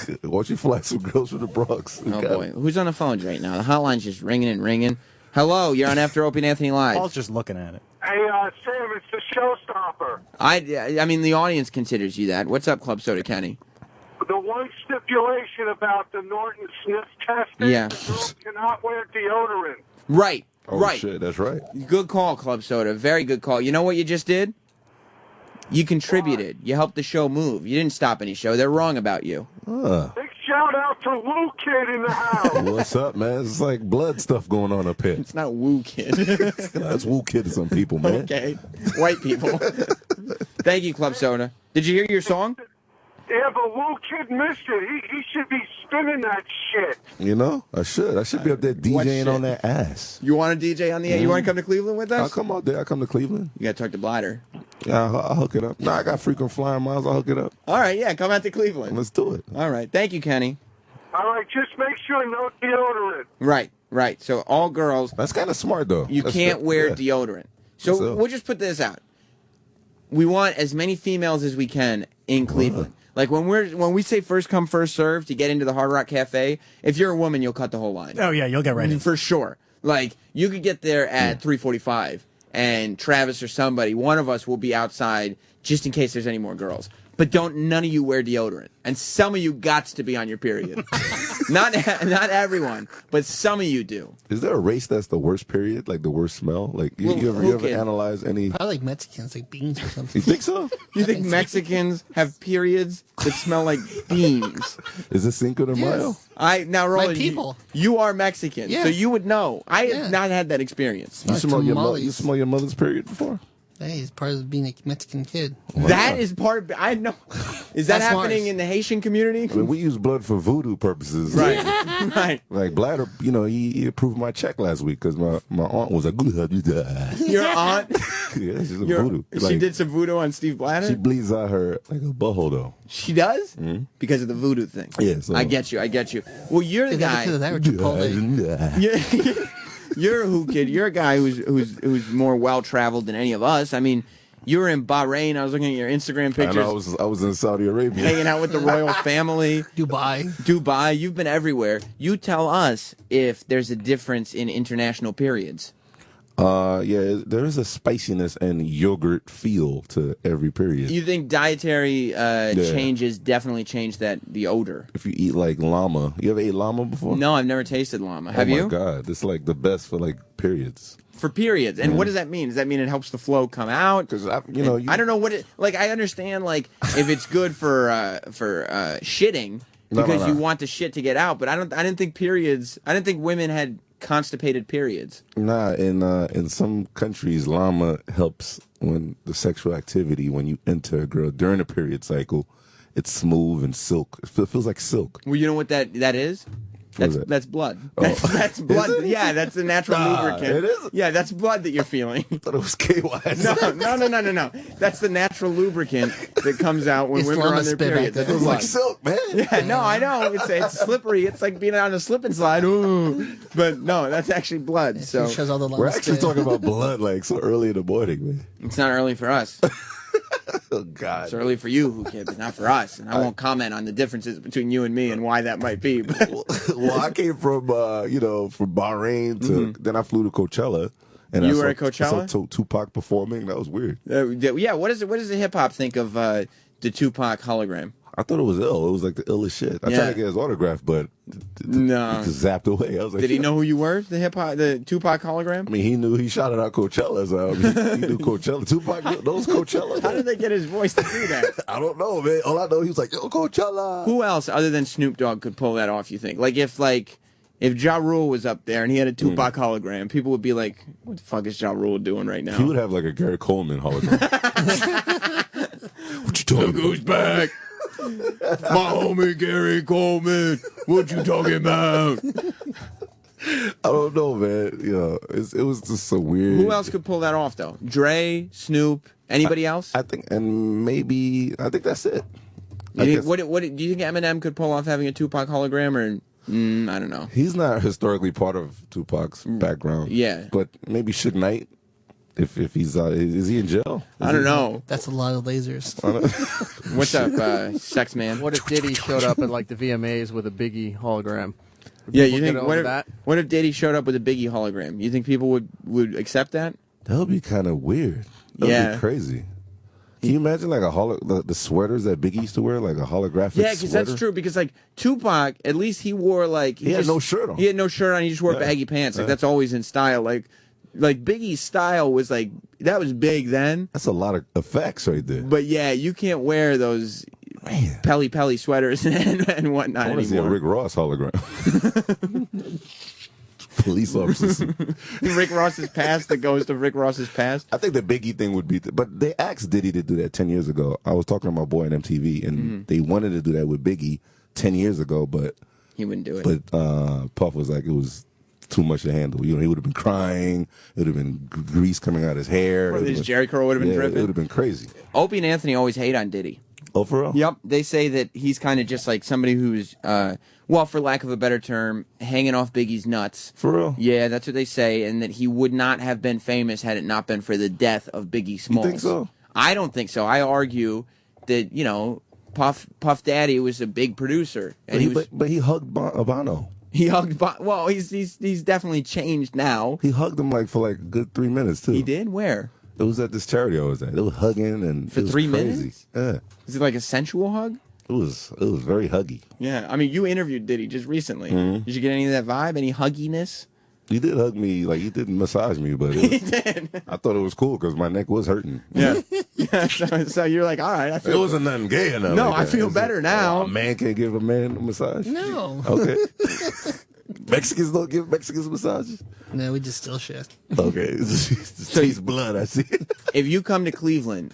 Why don't you fly some girls from the Bronx? Oh boy, who's on the phones right now? The hotline's just ringing and ringing. Hello, you're on After Opie and Anthony Live. Paul's just looking at it. Hey, Sam, it's the showstopper. I mean, the audience considers you that. What's up, Club Soda Kenny? The one stipulation about the Norton sniff testing, Yeah. girls cannot wear deodorant. Right, Oh, right. shit, that's right. Good call, Club Soda. Very good call. You know what you just did? You contributed. You helped the show move. You didn't stop any show. They're wrong about you. Big shout out to Woo Kid in the house. What's up, man? It's like blood stuff going on up here. It's not Woo Kid. That's Woo Kid to some people, man. Okay. White people. Thank you, Club Soda. Did you hear your song? Yeah, but Woo Kid missed it. He should be spinning that shit. You know, I should. I should be up there DJing on that ass. You want to DJ on the air? You want to come to Cleveland with us? I'll come out there. I'll come to Cleveland. You got to talk to Blider. Yeah, I'll hook it up. Nah, I got frequent flying miles. I'll hook it up. All right, yeah, come out to Cleveland. Let's do it. All right. Thank you, Kenny. All right, just make sure no deodorant. Right, right. So all girls. That's kind of smart, though. You That's can't good. wear Yeah. deodorant. So So- we'll just put this out. We want as many females as we can in Cleveland. Like when we say first come first serve to get into the Hard Rock Cafe, if you're a woman, you'll cut the whole line. Oh yeah, you'll get right in. For sure. Like you could get there at 3:45 and Travis or somebody, one of us will be outside just in case there's any more girls. But but none of you wear deodorant, and some of you gots to be on your period. not everyone, but some of you do. Is there a race that's the worst period, like the worst smell? Like you ever analyze any? Probably like Mexicans, like beans or something. You think so? You think Mexicans have periods that smell like beans? Is it Cinco de Mayo? Now, Roland, My people. You are Mexican, Yeah. so you would know. I have not had that experience. You smell your mother's period before? Hey, it's part of being a Mexican kid. That is part. I know. Is that That's happening Mars. in the Haitian community? I mean, we use blood for voodoo purposes. Right. Right. Like Bladder, he approved my check last week because my aunt was like, Your aunt? Yeah, she's a voodoo. She did some voodoo on Steve Bladder? She bleeds out her like a butthole though. She does? Mm-hmm. Because of the voodoo thing. Yeah. So. I get you. Well, you're the guy. Because of that or Chipotle? You're a who kid. You're a guy who's more well traveled than any of us. I mean, you were in Bahrain. I was looking at your Instagram pictures. I was in Saudi Arabia, hanging out with the royal family. Dubai. You've been everywhere. You tell us if there's a difference in international periods. Yeah, there is a spiciness and yogurt feel to every period. You think dietary changes definitely change the odor? If you eat like llama, you ever ate llama before? No, I've never tasted llama. Have you? Oh my god, it's like the best for like periods. For periods, and what does that mean? Does that mean it helps the flow come out? Because I don't know what it like. I understand like if it's good for shitting because you want the shit to get out, but I didn't think periods. I didn't think women had constipated periods. Nah, in some countries, llama helps when the sexual activity when you enter a girl during a period cycle. It's smooth and silk. It feels like silk. Well, you know what that is? That's blood. Oh. That's blood. Yeah, that's the natural lubricant. It is? Yeah, that's blood that you're feeling. I thought it was KY. No. That's the natural lubricant that comes out when It's women are on their periods. It feels like silk, man. Yeah, no, I know. It's slippery. It's like being on a slip and slide. Ooh. But no, that's actually blood. So shows all the we're actually talking about blood like so early in the morning, man. It's not early for us. Oh God! It's early for you, who kid, but not for us. And I won't comment on the differences between you and me and why that might be. But well, I came from from Bahrain to then I flew to Coachella. And you were at Coachella? I saw Tupac performing. That was weird. Yeah, what does the hip hop think of the Tupac hologram? I thought it was ill. It was like the illest shit. I tried to get his autograph, but no, it just zapped away. I was like, did he know who you were? The Tupac hologram? I mean, he knew. He shouted out Coachella. So he knew Coachella. Tupac knows Coachella. How did they get his voice to do that? I don't know, man. All I know, he was like, "Yo, Coachella." Who else other than Snoop Dogg could pull that off? You think? If Ja Rule was up there and he had a Tupac hologram, people would be like, "What the fuck is Ja Rule doing right now?" He would have like a Gary Coleman hologram. What you talking? Look who's back. My homie Gary Coleman. What you talking about? I don't know, man. It was just so weird. Who else could pull that off, though? Dre, Snoop, anybody else? I think that's it. Do you think Eminem could pull off having a Tupac hologram, or I don't know? He's not historically part of Tupac's background. Yeah, but maybe Suge Knight. If he's is he in jail? I don't know. That's a lot of lasers. What's up, sex man? What if Diddy showed up at like the VMAs with a Biggie hologram? Yeah, you think what if Diddy showed up with a Biggie hologram? You think people would accept that? That would be kind of weird. That would be crazy. Can you imagine like the sweaters that Biggie used to wear, like a holographic? Yeah, because that's true. Because like Tupac, at least he wore he had no shirt on. He had no shirt on. He just wore baggy pants. Like that's always in style. Like Biggie's style was that was big then. That's a lot of effects right there. But yeah, you can't wear those Pelly sweaters and whatnot I want to see a Rick Ross hologram. Police officers. Rick Ross's past that goes to Rick Ross's past. I think the Biggie thing would be, but they asked Diddy to do that 10 years ago. I was talking to my boy on MTV, and they wanted to do that with Biggie 10 years ago, but he wouldn't do it. But Puff was like, it was too much to handle. He would have been crying. It would have been grease coming out his hair. His Jerry curl would have been dripping. It would have been crazy. Opie and Anthony always hate on Diddy. Oh, for real? Yep. They say that he's kind of just like somebody who's, for lack of a better term, hanging off Biggie's nuts. For real? Yeah, that's what they say, and that he would not have been famous had it not been for the death of Biggie Smalls. You think so? I don't think so. I argue that, Puff Daddy was a big producer. And but he hugged Bono. He hugged he's definitely changed now. He hugged him for a good 3 minutes, too. He did? Where? It was at this charity I was at. They were hugging and For it was 3 crazy. minutes? Yeah. Is it like a sensual hug? It was very huggy. Yeah. I mean, you interviewed Diddy just recently. Mhm. Did you get any of that vibe? Any hugginess? He did hug me, like he didn't massage me, but it was, He did. I thought it was cool because my neck was hurting. Yeah. Yeah. So you're like, all right. I feel It wasn't nothing gay enough. No, like I that. feel It's better like, now. A man can't give a man a massage. No. Okay. Mexicans don't give Mexicans massages. No, we just still shit. Okay. So he's blood. I see. If you come to Cleveland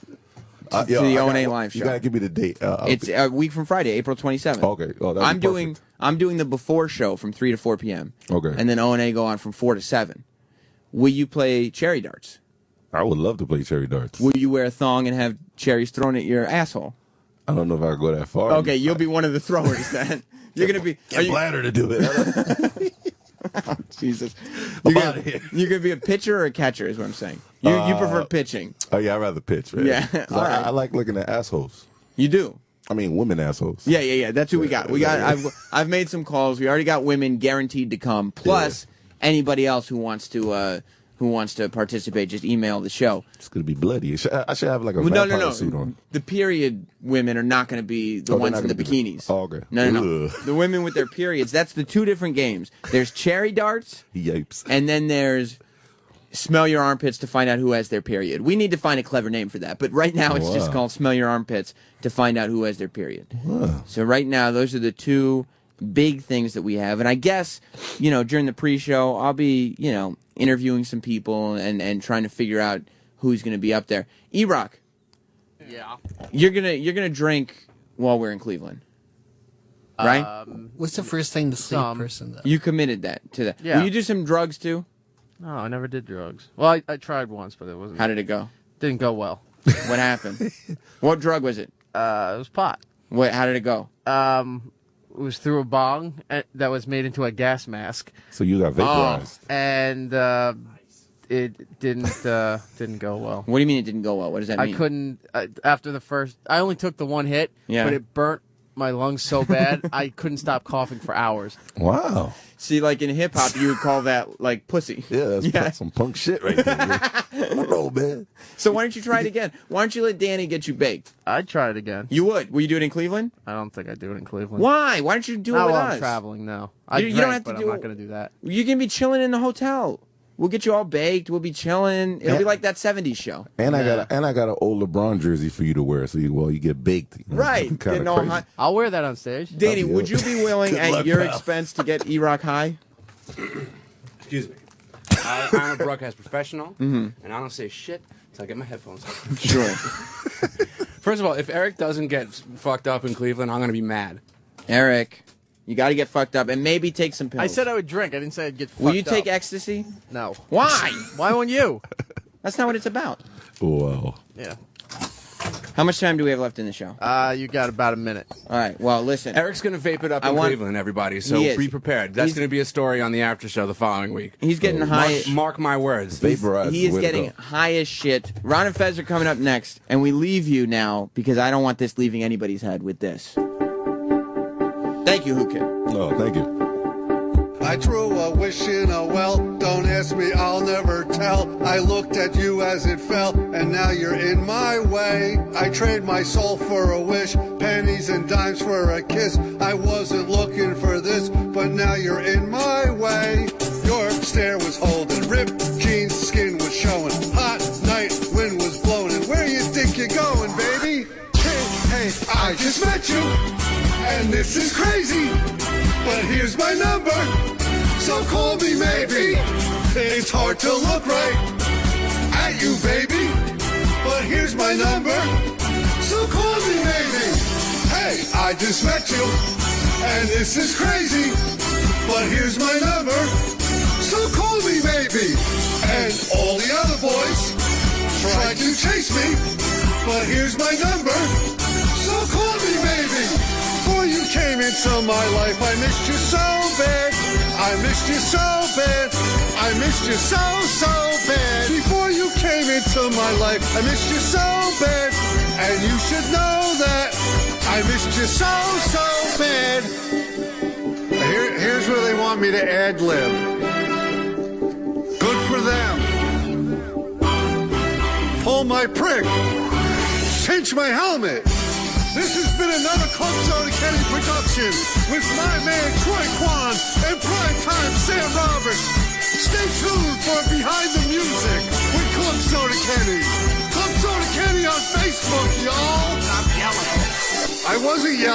to Yo, the I O&A gotta- live show, You gotta give me the date. it's a week from Friday, April 27th. Okay. Oh, that'd I'm be doing the before show from 3 to 4 p.m. Okay. And then O&A go on from 4 to 7. Will you play cherry darts? I would love to play cherry darts. Will you wear a thong and have cherries thrown at your asshole? I don't know if I could go that far. Okay, you'll be one of the throwers then. You're gonna be. Get Bladder to do it. Jesus. You're gonna be a pitcher or a catcher, is what I'm saying. You prefer pitching. Oh yeah, I'd rather pitch, man. Yeah, 'Cause all right. I like looking at assholes. You do? I mean, women assholes. Yeah. That's who we got. I've made some calls. We already got women guaranteed to come. Plus, anybody else who wants to participate, just email the show. It's gonna be bloody. I should have like a Well, vampire suit on. The period women are not going to be the Oh, they're ones not in the gonna be the- bikinis. Oh, okay. No. Ugh. The women with their periods. That's the two different games. There's cherry darts. Yipes. And then there's smell your armpits to find out who has their period. We need to find a clever name for that. But right now it's just Wow. called smell your armpits to find out who has their period. Wow. So right now those are the two big things that we have. And I guess, during the pre-show, I'll be, interviewing some people and trying to figure out who's going to be up there. E-Rock. Yeah. You're gonna drink while we're in Cleveland, right? What's the first thing to sleep person, though? You committed to that. Yeah. Will you do some drugs too? No, I never did drugs. Well, I tried once, but it wasn't. How did it go? Didn't go well. What happened? What drug was it? It was pot. What? How did it go? It was through a bong that was made into a gas mask. So you got vaporized. And it didn't go well. What do you mean it didn't go well? What does that mean? I couldn't after the first. I only took the one hit, Yeah. but it burnt my lungs so bad I couldn't stop coughing for hours. Wow. See, like in hip hop, you would call that like pussy. Yeah, that's some punk shit right there. I don't know, man. So why don't you try it again? Why don't you let Danny get you baked? I'd try it again. You would? Will you do it in Cleveland? I don't think I'd do it in Cleveland. Why? Why don't you do it Not with while us? I'm traveling, no. You don't have to but do I'm it. not going to do that. You can be chilling in the hotel. We'll get you all baked. We'll be chilling. It'll be like that '70s show. And I got an old LeBron jersey for you to wear, so you get baked. Right. Kind Getting of all crazy. high. I'll wear that on stage. Danny, would you be willing Good at luck, your pal. expense to get E-Rock high? Excuse me. I'm a broadcast professional, Mhm. and I don't say shit until I get my headphones on. Sure. First of all, if Eric doesn't get fucked up in Cleveland, I'm going to be mad. Eric, you got to get fucked up and maybe take some pills. I said I would drink. I didn't say I'd get fucked Will you take up. ecstasy? No. Why? Why won't you? That's not what it's about. Wow. Yeah. How much time do we have left in the show? You got about a minute. All right. Well, listen. Eric's going to vape it up I in want- Cleveland, everybody, so He is. be prepared. That's He's- going to be a story on the after show the following week. He's getting high. Mark my words. Vaporized. He is Way to getting go. high as shit. Ron and Fez are coming up next, and we leave you now because I don't want this leaving anybody's head with this. Thank you, Hukin. Oh, thank you. I threw a wish in a well, don't ask me, I'll never tell. I looked at you as it fell, and now you're in my way. I trade my soul for a wish, pennies and dimes for a kiss. I wasn't looking for this, but now you're in my way. Your stare was holding, ripped jeans, skin was showing. Hot night, wind was blowing, and where you think you're going, baby? Hey, I just met you, and this is crazy. But here's my number, so call me maybe. It's hard to look right at you, baby. But here's my number, so call me maybe. Hey, I just met you, and this is crazy. But here's my number, so call me maybe. And all the other boys tried to chase me, but here's my number, so call me maybe. Before you came into my life, I missed you so bad. I missed you so bad. I missed you so bad. Before you came into my life, I missed you so bad. And you should know that I missed you so bad. Here's where they want me to ad-lib. Good for them. my prick. Pinch my helmet. This has been another Club Soda Kenny production with my man Troy Kwan and primetime Sam Roberts. Stay tuned for Behind the Music with Club Soda Kenny. Club Soda Kenny on Facebook, y'all. Stop yelling. I wasn't yelling.